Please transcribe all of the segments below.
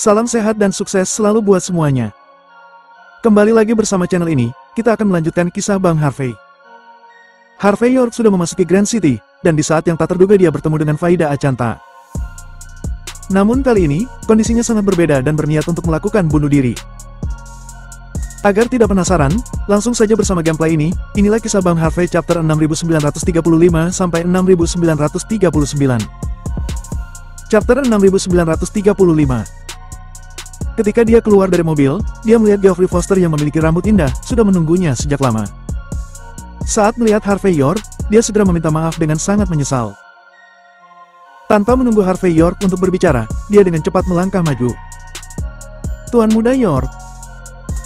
Salam sehat dan sukses selalu buat semuanya. Kembali lagi bersama channel ini, kita akan melanjutkan kisah Bang Harvey. Harvey York sudah memasuki Grand City, dan di saat yang tak terduga dia bertemu dengan Faida Achanta. Namun kali ini, kondisinya sangat berbeda dan berniat untuk melakukan bunuh diri. Agar tidak penasaran, langsung saja bersama gameplay ini, inilah kisah Bang Harvey chapter 6935 sampai 6939. Chapter 6935. Ketika dia keluar dari mobil, dia melihat Geoffrey Foster yang memiliki rambut indah, sudah menunggunya sejak lama. Saat melihat Harvey York, dia segera meminta maaf dengan sangat menyesal. Tanpa menunggu Harvey York untuk berbicara, dia dengan cepat melangkah maju. Tuan Muda York.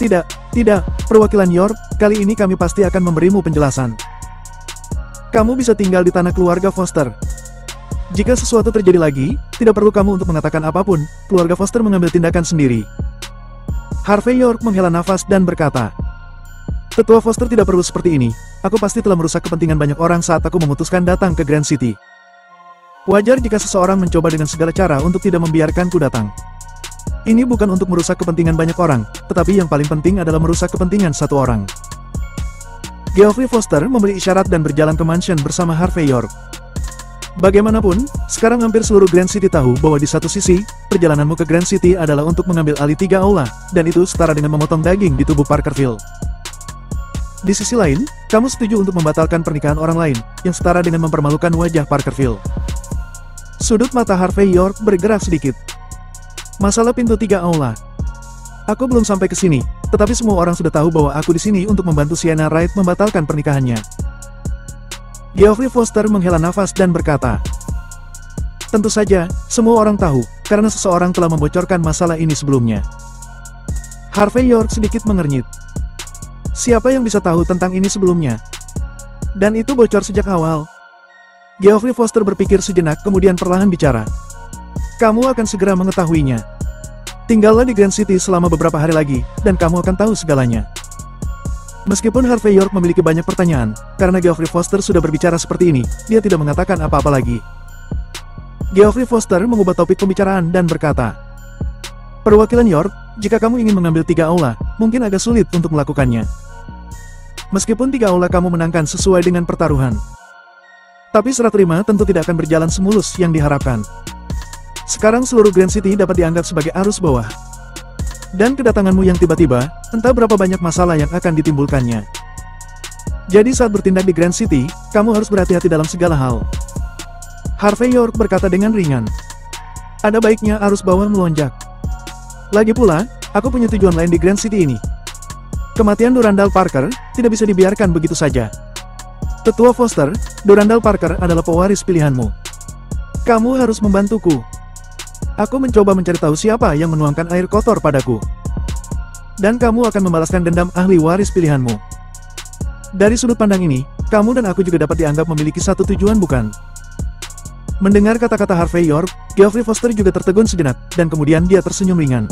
Tidak, perwakilan York, kali ini kami pasti akan memberimu penjelasan. Kamu bisa tinggal di tanah keluarga Foster. Jika sesuatu terjadi lagi, tidak perlu kamu untuk mengatakan apapun, keluarga Foster mengambil tindakan sendiri. Harvey York menghela nafas dan berkata, Tetua Foster tidak perlu seperti ini, aku pasti telah merusak kepentingan banyak orang saat aku memutuskan datang ke Grand City. Wajar jika seseorang mencoba dengan segala cara untuk tidak membiarkanku datang. Ini bukan untuk merusak kepentingan banyak orang, tetapi yang paling penting adalah merusak kepentingan satu orang. Geoffrey Foster memberi isyarat dan berjalan ke mansion bersama Harvey York. Bagaimanapun, sekarang hampir seluruh Grand City tahu bahwa di satu sisi, perjalananmu ke Grand City adalah untuk mengambil alih 3 aula, dan itu setara dengan memotong daging di tubuh Parkerville. Di sisi lain, kamu setuju untuk membatalkan pernikahan orang lain, yang setara dengan mempermalukan wajah Parkerville. Sudut mata Harvey York bergerak sedikit. Masalah pintu 3 aula. Aku belum sampai ke sini, tetapi semua orang sudah tahu bahwa aku di sini untuk membantu Sienna Wright membatalkan pernikahannya. Geoffrey Foster menghela nafas dan berkata, Tentu saja, semua orang tahu, karena seseorang telah membocorkan masalah ini sebelumnya. Harvey York sedikit mengernyit. Siapa yang bisa tahu tentang ini sebelumnya? Dan itu bocor sejak awal. Geoffrey Foster berpikir sejenak kemudian perlahan bicara. Kamu akan segera mengetahuinya. Tinggallah di Grand City selama beberapa hari lagi, dan kamu akan tahu segalanya. Meskipun Harvey York memiliki banyak pertanyaan, karena Geoffrey Foster sudah berbicara seperti ini, dia tidak mengatakan apa-apa lagi. Geoffrey Foster mengubah topik pembicaraan dan berkata, Perwakilan York, jika kamu ingin mengambil 3 aula, mungkin agak sulit untuk melakukannya. Meskipun 3 aula kamu menangkan sesuai dengan pertaruhan. Tapi serah terima tentu tidak akan berjalan semulus yang diharapkan. Sekarang seluruh Grand City dapat dianggap sebagai arus bawah. Dan kedatanganmu yang tiba-tiba, entah berapa banyak masalah yang akan ditimbulkannya. Jadi saat bertindak di Grand City, kamu harus berhati-hati dalam segala hal. Harvey York berkata dengan ringan. Ada baiknya arus bawah melonjak. Lagi pula, aku punya tujuan lain di Grand City ini. Kematian Durandal Parker, tidak bisa dibiarkan begitu saja. Tetua Foster, Durandal Parker adalah pewaris pilihanmu. Kamu harus membantuku. Aku mencoba mencari tahu siapa yang menuangkan air kotor padaku. Dan kamu akan membalaskan dendam ahli waris pilihanmu. Dari sudut pandang ini, kamu dan aku juga dapat dianggap memiliki satu tujuan bukan? Mendengar kata-kata Harvey York, Geoffrey Foster juga tertegun sejenak, dan kemudian dia tersenyum ringan.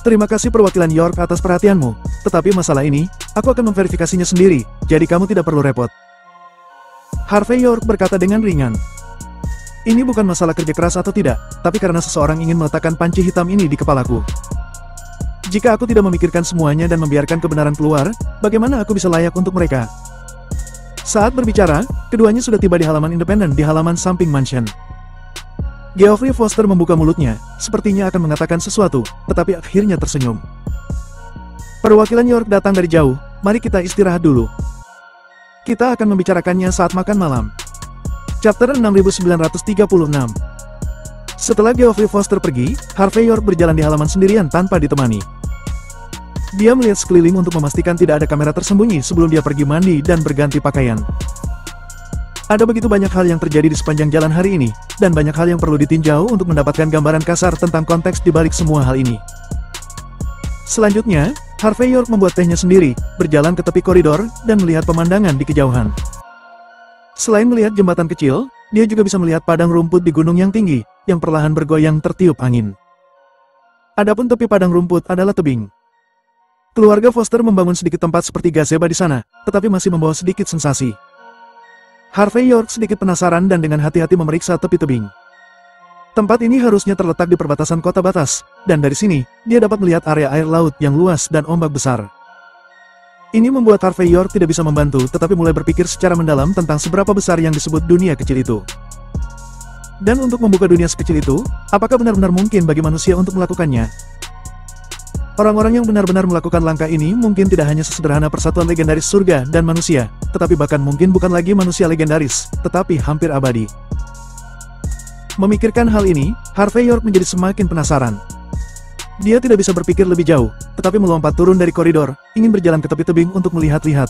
Terima kasih perwakilan York atas perhatianmu, tetapi masalah ini, aku akan memverifikasinya sendiri, jadi kamu tidak perlu repot. Harvey York berkata dengan ringan. Ini bukan masalah kerja keras atau tidak, tapi karena seseorang ingin meletakkan panci hitam ini di kepalaku. Jika aku tidak memikirkan semuanya dan membiarkan kebenaran keluar, bagaimana aku bisa layak untuk mereka? Saat berbicara, keduanya sudah tiba di halaman independen di halaman samping mansion. Geoffrey Foster membuka mulutnya, sepertinya akan mengatakan sesuatu, tetapi akhirnya tersenyum. Perwakilan York datang dari jauh, mari kita istirahat dulu. Kita akan membicarakannya saat makan malam. Chapter 6936. Setelah Geoffrey Foster pergi, Harvey York berjalan di halaman sendirian tanpa ditemani. Dia melihat sekeliling untuk memastikan tidak ada kamera tersembunyi sebelum dia pergi mandi dan berganti pakaian. Ada begitu banyak hal yang terjadi di sepanjang jalan hari ini, dan banyak hal yang perlu ditinjau untuk mendapatkan gambaran kasar tentang konteks di balik semua hal ini. Selanjutnya, Harvey York membuat tehnya sendiri, berjalan ke tepi koridor, dan melihat pemandangan di kejauhan. Selain melihat jembatan kecil, dia juga bisa melihat padang rumput di gunung yang tinggi, yang perlahan bergoyang tertiup angin. Adapun tepi padang rumput adalah tebing. Keluarga Foster membangun sedikit tempat seperti gazebo di sana, tetapi masih membawa sedikit sensasi. Harvey York sedikit penasaran dan dengan hati-hati memeriksa tepi tebing. Tempat ini harusnya terletak di perbatasan kota batas, dan dari sini, dia dapat melihat area air laut yang luas dan ombak besar. Ini membuat Harvey York tidak bisa membantu tetapi mulai berpikir secara mendalam tentang seberapa besar yang disebut dunia kecil itu. Dan untuk membuka dunia sekecil itu, apakah benar-benar mungkin bagi manusia untuk melakukannya? Orang-orang yang benar-benar melakukan langkah ini mungkin tidak hanya sesederhana persatuan legendaris surga dan manusia, tetapi bahkan mungkin bukan lagi manusia legendaris, tetapi hampir abadi. Memikirkan hal ini, Harvey York menjadi semakin penasaran. Dia tidak bisa berpikir lebih jauh, tetapi melompat turun dari koridor, ingin berjalan ke tepi tebing untuk melihat-lihat.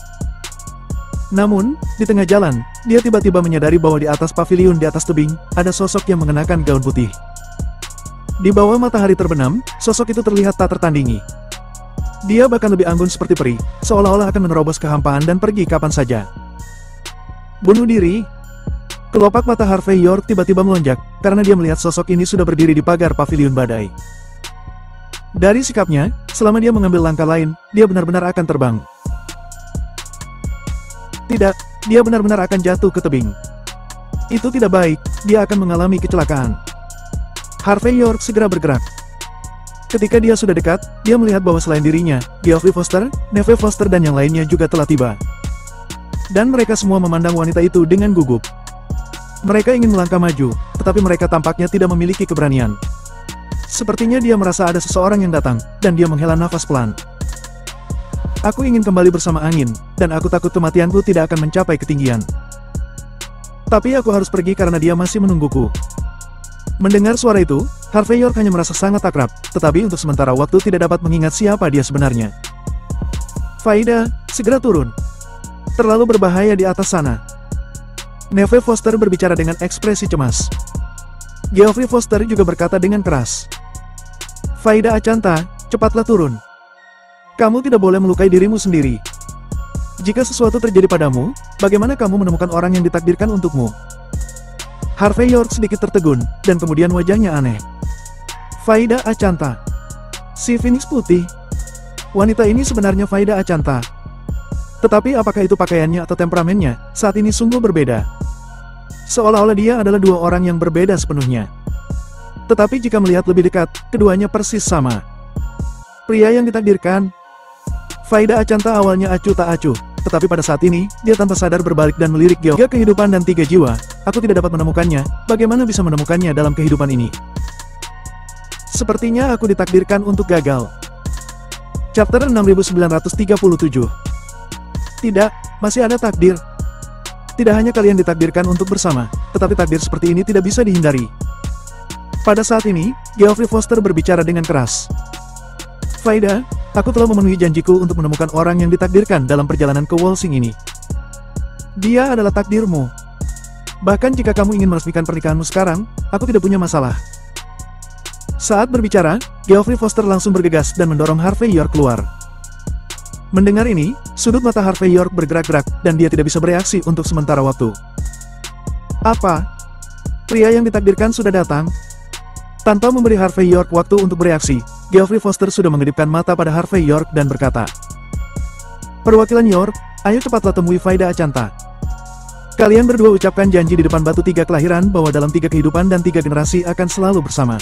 Namun, di tengah jalan, dia tiba-tiba menyadari bahwa di atas paviliun di atas tebing, ada sosok yang mengenakan gaun putih. Di bawah matahari terbenam, sosok itu terlihat tak tertandingi. Dia bahkan lebih anggun seperti peri, seolah-olah akan menerobos kehampaan dan pergi kapan saja. Bunuh diri? Kelopak mata Harvey York tiba-tiba melonjak, karena dia melihat sosok ini sudah berdiri di pagar paviliun badai. Dari sikapnya, selama dia mengambil langkah lain, dia benar-benar akan terbang. Tidak, dia benar-benar akan jatuh ke tebing. Itu tidak baik, dia akan mengalami kecelakaan. Harvey York segera bergerak. Ketika dia sudah dekat, dia melihat bahwa selain dirinya, Geoffrey Foster, Neve Foster dan yang lainnya juga telah tiba. Dan mereka semua memandang wanita itu dengan gugup. Mereka ingin melangkah maju, tetapi mereka tampaknya tidak memiliki keberanian. Sepertinya dia merasa ada seseorang yang datang, dan dia menghela nafas pelan. Aku ingin kembali bersama angin, dan aku takut kematianku tidak akan mencapai ketinggian. Tapi aku harus pergi karena dia masih menungguku. Mendengar suara itu, Harvey York hanya merasa sangat akrab, tetapi untuk sementara waktu tidak dapat mengingat siapa dia sebenarnya. Faida, segera turun. Terlalu berbahaya di atas sana. Neve Foster berbicara dengan ekspresi cemas. Geoffrey Foster juga berkata dengan keras. Faida Achanta, cepatlah turun. Kamu tidak boleh melukai dirimu sendiri. Jika sesuatu terjadi padamu, bagaimana kamu menemukan orang yang ditakdirkan untukmu? Harvey York sedikit tertegun, dan kemudian wajahnya aneh. Faida Achanta. Si Phoenix Putih. Wanita ini sebenarnya Faida Achanta. Tetapi apakah itu pakaiannya atau temperamennya, saat ini sungguh berbeda. Seolah-olah dia adalah dua orang yang berbeda sepenuhnya. Tetapi jika melihat lebih dekat, keduanya persis sama. Pria yang ditakdirkan. Faida Achanta awalnya acuh tak acuh, tetapi pada saat ini, dia tanpa sadar berbalik dan melirik Geo. 3 kehidupan dan 3 jiwa, aku tidak dapat menemukannya, bagaimana bisa menemukannya dalam kehidupan ini? Sepertinya aku ditakdirkan untuk gagal. Chapter 6937. Tidak, masih ada takdir. Tidak hanya kalian ditakdirkan untuk bersama, tetapi takdir seperti ini tidak bisa dihindari. Pada saat ini, Geoffrey Foster berbicara dengan keras. Faida, aku telah memenuhi janjiku untuk menemukan orang yang ditakdirkan dalam perjalanan ke Walsing ini. Dia adalah takdirmu. Bahkan jika kamu ingin meresmikan pernikahanmu sekarang, aku tidak punya masalah. Saat berbicara, Geoffrey Foster langsung bergegas dan mendorong Harvey York keluar. Mendengar ini, sudut mata Harvey York bergerak-gerak, dan dia tidak bisa bereaksi untuk sementara waktu. Apa? Pria yang ditakdirkan sudah datang? Tanpa memberi Harvey York waktu untuk bereaksi, Geoffrey Foster sudah mengedipkan mata pada Harvey York dan berkata, Perwakilan York, ayo cepatlah temui Faida Achanta. Kalian berdua ucapkan janji di depan batu 3 kelahiran bahwa dalam 3 kehidupan dan 3 generasi akan selalu bersama.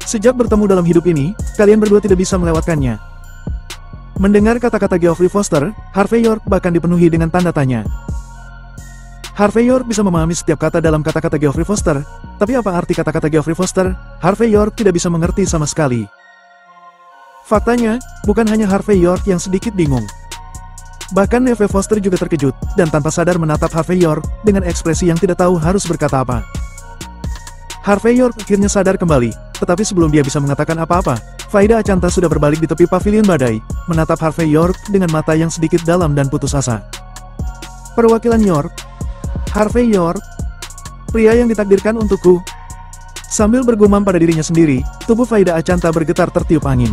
Sejak bertemu dalam hidup ini, kalian berdua tidak bisa melewatkannya. Mendengar kata-kata Geoffrey Foster, Harvey York bahkan dipenuhi dengan tanda tanya. Harvey York bisa memahami setiap kata dalam kata-kata Geoffrey Foster, tapi apa arti kata-kata Geoffrey Foster? Harvey York tidak bisa mengerti sama sekali. Faktanya, bukan hanya Harvey York yang sedikit bingung. Bahkan Neve Foster juga terkejut, dan tanpa sadar menatap Harvey York, dengan ekspresi yang tidak tahu harus berkata apa. Harvey York akhirnya sadar kembali, tetapi sebelum dia bisa mengatakan apa-apa, Faida Achanta sudah berbalik di tepi paviliun badai, menatap Harvey York dengan mata yang sedikit dalam dan putus asa. Perwakilan York. Harvey York. Pria yang ditakdirkan untukku. Sambil bergumam pada dirinya sendiri, tubuh Faida Achanta bergetar tertiup angin.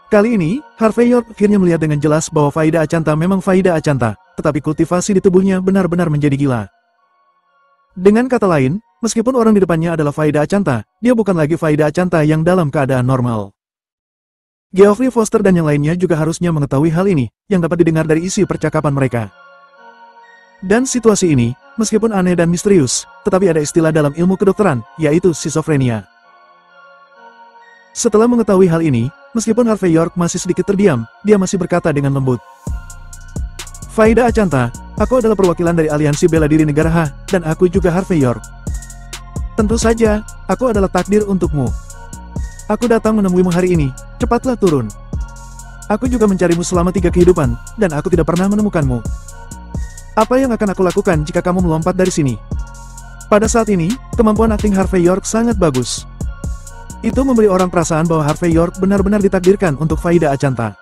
Kali ini, Harvey York akhirnya melihat dengan jelas bahwa Faida Achanta memang Faida Achanta, tetapi kultivasi di tubuhnya benar-benar menjadi gila. Dengan kata lain, meskipun orang di depannya adalah Faida Achanta, dia bukan lagi Faida Achanta yang dalam keadaan normal. Geoffrey Foster dan yang lainnya juga harusnya mengetahui hal ini, yang dapat didengar dari isi percakapan mereka. Dan situasi ini, meskipun aneh dan misterius, tetapi ada istilah dalam ilmu kedokteran, yaitu schizophrenia. Setelah mengetahui hal ini, meskipun Harvey York masih sedikit terdiam, dia masih berkata dengan lembut. Faida Achanta, aku adalah perwakilan dari aliansi bela diri negara H, dan aku juga Harvey York. Tentu saja, aku adalah takdir untukmu. Aku datang menemuimu hari ini, cepatlah turun. Aku juga mencarimu selama 3 kehidupan, dan aku tidak pernah menemukanmu. Apa yang akan aku lakukan jika kamu melompat dari sini? Pada saat ini, kemampuan akting Harvey York sangat bagus. Itu memberi orang perasaan bahwa Harvey York benar-benar ditakdirkan untuk Faida Achanta.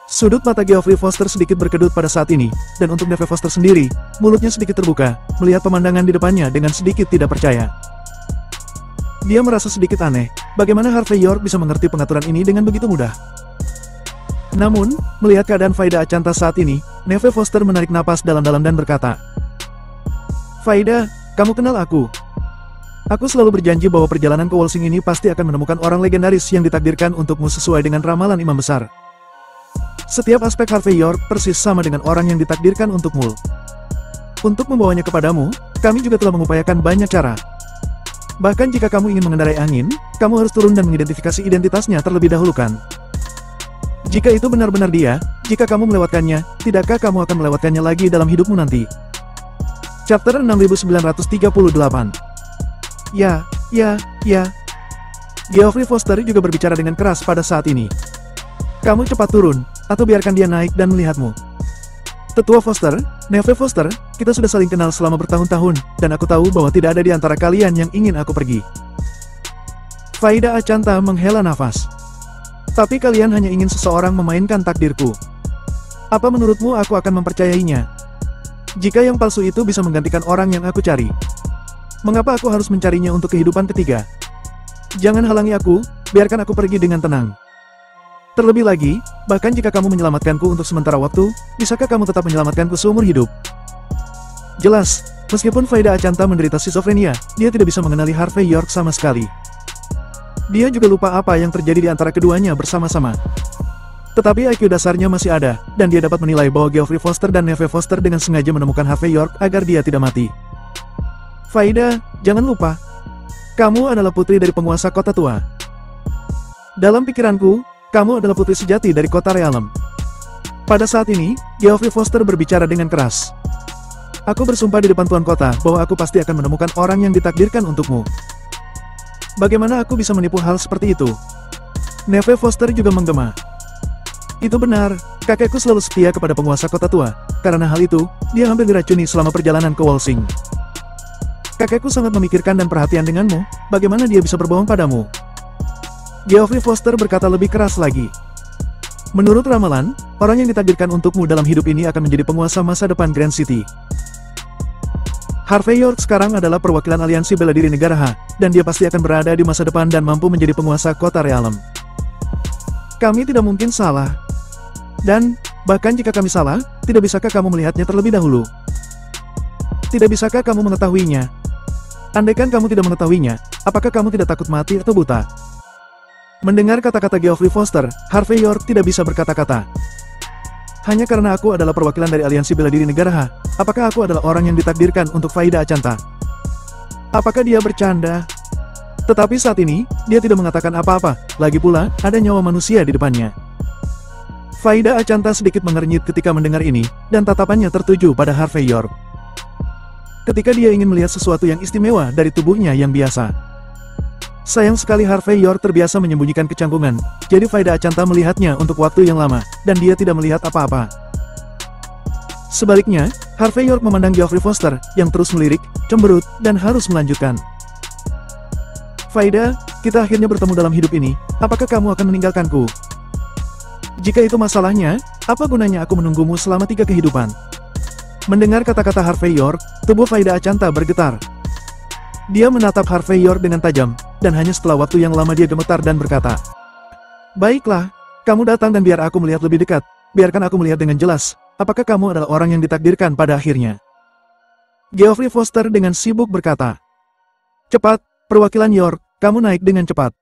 Sudut mata Geoffrey Foster sedikit berkedut pada saat ini, dan untuk Neve Foster sendiri, mulutnya sedikit terbuka, melihat pemandangan di depannya dengan sedikit tidak percaya. Dia merasa sedikit aneh, bagaimana Harvey York bisa mengerti pengaturan ini dengan begitu mudah. Namun, melihat keadaan Faida Achanta saat ini, Neve Foster menarik napas dalam-dalam dan berkata, Faida, kamu kenal aku. Aku selalu berjanji bahwa perjalanan ke Wolsing ini pasti akan menemukan orang legendaris yang ditakdirkan untukmu sesuai dengan ramalan Imam Besar. Setiap aspek Harvey York persis sama dengan orang yang ditakdirkan untukmu. Untuk membawanya kepadamu, kami juga telah mengupayakan banyak cara. Bahkan jika kamu ingin mengendarai angin, kamu harus turun dan mengidentifikasi identitasnya terlebih dahulu kan. Jika itu benar-benar dia, jika kamu melewatkannya, tidakkah kamu akan melewatkannya lagi dalam hidupmu nanti? Chapter 6938. Ya. Geoffrey Foster juga berbicara dengan keras pada saat ini. Kamu cepat turun, atau biarkan dia naik dan melihatmu. Tetua Foster, Neve Foster, kita sudah saling kenal selama bertahun-tahun, dan aku tahu bahwa tidak ada di antara kalian yang ingin aku pergi. Faida Achanta menghela nafas. Tapi kalian hanya ingin seseorang memainkan takdirku. Apa menurutmu aku akan mempercayainya? Jika yang palsu itu bisa menggantikan orang yang aku cari, mengapa aku harus mencarinya untuk kehidupan ketiga? Jangan halangi aku, biarkan aku pergi dengan tenang. Terlebih lagi, bahkan jika kamu menyelamatkanku untuk sementara waktu, bisakah kamu tetap menyelamatkanku seumur hidup? Jelas, meskipun Faida Achanta menderita schizophrenia, dia tidak bisa mengenali Harvey York sama sekali. Dia juga lupa apa yang terjadi di antara keduanya bersama-sama. Tetapi IQ dasarnya masih ada, dan dia dapat menilai bahwa Geoffrey Foster dan Neve Foster dengan sengaja menemukan Harvey York agar dia tidak mati. Faida, jangan lupa. Kamu adalah putri dari penguasa kota tua. Dalam pikiranku, kamu adalah putri sejati dari kota Realem. Pada saat ini, Geoffrey Foster berbicara dengan keras. Aku bersumpah di depan Tuan Kota bahwa aku pasti akan menemukan orang yang ditakdirkan untukmu. Bagaimana aku bisa menipu hal seperti itu? Neve Foster juga menggema. Itu benar, kakekku selalu setia kepada penguasa kota tua. Karena hal itu, dia hampir diracuni selama perjalanan ke Wolsing. Kakekku sangat memikirkan dan perhatian denganmu, bagaimana dia bisa berbohong padamu? Geoffrey Foster berkata lebih keras lagi. Menurut ramalan, orang yang ditakdirkan untukmu dalam hidup ini akan menjadi penguasa masa depan Grand City. Harvey York sekarang adalah perwakilan aliansi bela diri negara H, dan dia pasti akan berada di masa depan dan mampu menjadi penguasa kota Realem. Kami tidak mungkin salah. Dan, bahkan jika kami salah, tidak bisakah kamu melihatnya terlebih dahulu? Tidak bisakah kamu mengetahuinya? Andaikan kamu tidak mengetahuinya, apakah kamu tidak takut mati atau buta? Mendengar kata-kata Geoffrey Foster, Harvey York tidak bisa berkata-kata. Hanya karena aku adalah perwakilan dari aliansi bela diri negara H, apakah aku adalah orang yang ditakdirkan untuk Faida Achanta? Apakah dia bercanda? Tetapi saat ini, dia tidak mengatakan apa-apa, lagi pula, ada nyawa manusia di depannya. Faida Achanta sedikit mengernyit ketika mendengar ini, dan tatapannya tertuju pada Harvey York. Ketika dia ingin melihat sesuatu yang istimewa dari tubuhnya yang biasa. Sayang sekali Harvey York terbiasa menyembunyikan kecanggungan, jadi Faida Achanta melihatnya untuk waktu yang lama, dan dia tidak melihat apa-apa. Sebaliknya, Harvey York memandang Geoffrey Foster, yang terus melirik, cemberut, dan harus melanjutkan. Faida, kita akhirnya bertemu dalam hidup ini, apakah kamu akan meninggalkanku? Jika itu masalahnya, apa gunanya aku menunggumu selama 3 kehidupan? Mendengar kata-kata Harvey York, tubuh Faida Achanta bergetar. Dia menatap Harvey York dengan tajam, dan hanya setelah waktu yang lama dia gemetar dan berkata, Baiklah, kamu datang dan biar aku melihat lebih dekat, biarkan aku melihat dengan jelas, apakah kamu adalah orang yang ditakdirkan pada akhirnya. Geoffrey Foster dengan sibuk berkata, Cepat, perwakilan York, kamu naik dengan cepat.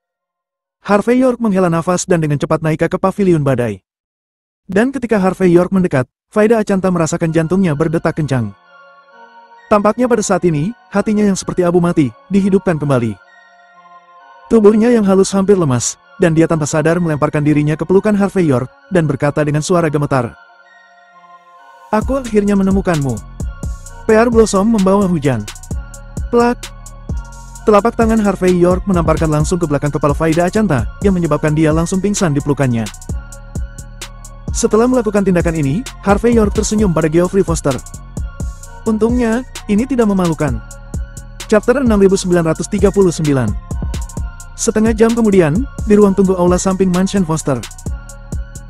Harvey York menghela nafas dan dengan cepat naik ke paviliun badai. Dan ketika Harvey York mendekat, Faida Achanta merasakan jantungnya berdetak kencang. Tampaknya pada saat ini, hatinya yang seperti abu mati, dihidupkan kembali. Tubuhnya yang halus hampir lemas, dan dia tanpa sadar melemparkan dirinya ke pelukan Harvey York, dan berkata dengan suara gemetar. Aku akhirnya menemukanmu. Pear Blossom membawa hujan. Plak. Telapak tangan Harvey York menamparkan langsung ke belakang kepala Faida Achanta, yang menyebabkan dia langsung pingsan di pelukannya. Setelah melakukan tindakan ini, Harvey York tersenyum pada Geoffrey Foster. Untungnya, ini tidak memalukan. Chapter 6939. Setengah jam kemudian, di ruang tunggu aula samping Mansion Foster.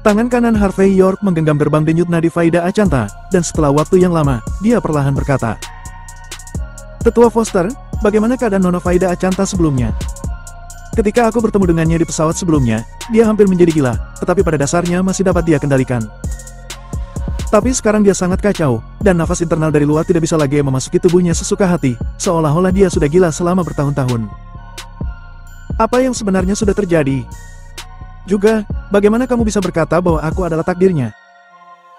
Tangan kanan Harvey York menggenggam gerbang denyut nadi Faida Achanta, dan setelah waktu yang lama, dia perlahan berkata. Tetua Foster, bagaimana keadaan Nona Faida Achanta sebelumnya? Ketika aku bertemu dengannya di pesawat sebelumnya, dia hampir menjadi gila, tetapi pada dasarnya masih dapat dia kendalikan. Tapi sekarang dia sangat kacau, dan nafas internal dari luar tidak bisa lagi memasuki tubuhnya sesuka hati, seolah-olah dia sudah gila selama bertahun-tahun. Apa yang sebenarnya sudah terjadi? Juga, bagaimana kamu bisa berkata bahwa aku adalah takdirnya?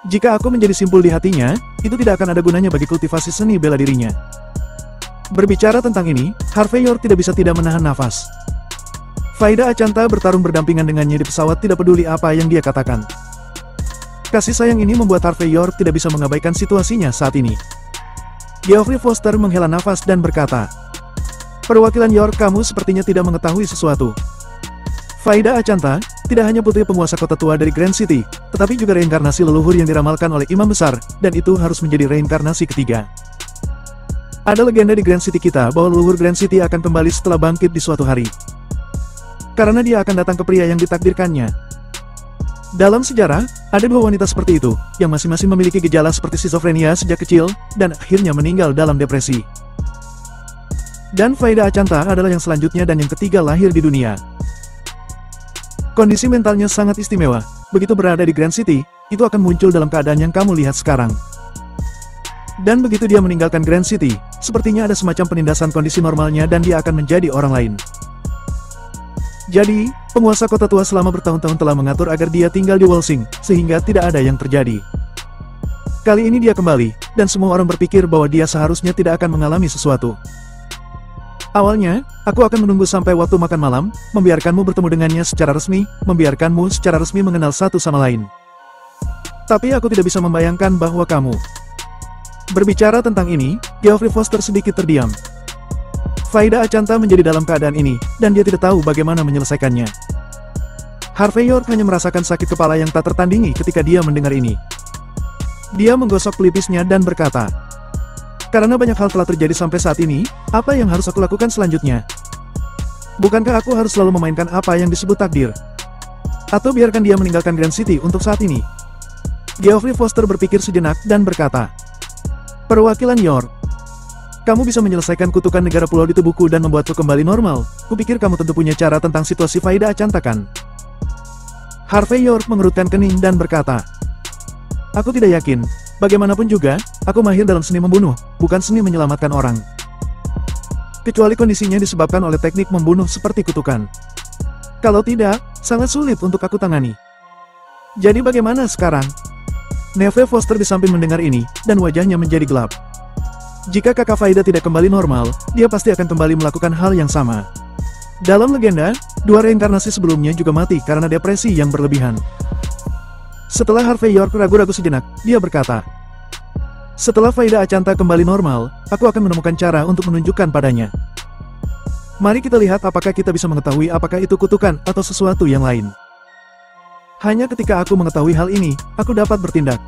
Jika aku menjadi simpul di hatinya, itu tidak akan ada gunanya bagi kultivasi seni bela dirinya. Berbicara tentang ini, Harvey York tidak bisa tidak menahan nafas. Faida Achanta bertarung berdampingan dengannya di pesawat tidak peduli apa yang dia katakan. Kasih sayang ini membuat Harvey York tidak bisa mengabaikan situasinya saat ini. Geoffrey Foster menghela nafas dan berkata, perwakilan York, kamu sepertinya tidak mengetahui sesuatu. Faida Achanta, tidak hanya putri penguasa kota tua dari Grand City, tetapi juga reinkarnasi leluhur yang diramalkan oleh Imam Besar, dan itu harus menjadi reinkarnasi ketiga. Ada legenda di Grand City kita bahwa leluhur Grand City akan kembali setelah bangkit di suatu hari. Karena dia akan datang ke pria yang ditakdirkannya. Dalam sejarah, ada dua wanita seperti itu, yang masing-masing memiliki gejala seperti skizofrenia sejak kecil, dan akhirnya meninggal dalam depresi. Dan Faida Achanta adalah yang selanjutnya dan yang ketiga lahir di dunia. Kondisi mentalnya sangat istimewa, begitu berada di Grand City, itu akan muncul dalam keadaan yang kamu lihat sekarang. Dan begitu dia meninggalkan Grand City, sepertinya ada semacam penindasan kondisi normalnya dan dia akan menjadi orang lain. Jadi, penguasa kota tua selama bertahun-tahun telah mengatur agar dia tinggal di Walsing, sehingga tidak ada yang terjadi. Kali ini dia kembali, dan semua orang berpikir bahwa dia seharusnya tidak akan mengalami sesuatu. Awalnya, aku akan menunggu sampai waktu makan malam, membiarkanmu bertemu dengannya secara resmi, membiarkanmu secara resmi mengenal satu sama lain. Tapi aku tidak bisa membayangkan bahwa kamu... Berbicara tentang ini, Geoffrey Foster sedikit terdiam. Faida Achanta menjadi dalam keadaan ini, dan dia tidak tahu bagaimana menyelesaikannya. Harvey York hanya merasakan sakit kepala yang tak tertandingi ketika dia mendengar ini. Dia menggosok pelipisnya dan berkata, karena banyak hal telah terjadi sampai saat ini, apa yang harus aku lakukan selanjutnya? Bukankah aku harus selalu memainkan apa yang disebut takdir? Atau biarkan dia meninggalkan Grand City untuk saat ini? Geoffrey Foster berpikir sejenak dan berkata, perwakilan York, kamu bisa menyelesaikan kutukan negara pulau di tubuhku dan membuatku kembali normal. Kupikir kamu tentu punya cara tentang situasi Faida Achanta kan? Harvey York mengerutkan kening dan berkata, aku tidak yakin. Bagaimanapun juga, aku mahir dalam seni membunuh, bukan seni menyelamatkan orang. Kecuali kondisinya disebabkan oleh teknik membunuh seperti kutukan. Kalau tidak, sangat sulit untuk aku tangani. Jadi bagaimana sekarang? Neve Foster di samping mendengar ini, dan wajahnya menjadi gelap. Jika kakak Faida tidak kembali normal, dia pasti akan kembali melakukan hal yang sama. Dalam legenda, dua reinkarnasi sebelumnya juga mati karena depresi yang berlebihan. Setelah Harvey York ragu-ragu sejenak, dia berkata, setelah Faida Achanta kembali normal, aku akan menemukan cara untuk menunjukkan padanya. Mari kita lihat apakah kita bisa mengetahui apakah itu kutukan atau sesuatu yang lain. Hanya ketika aku mengetahui hal ini, aku dapat bertindak.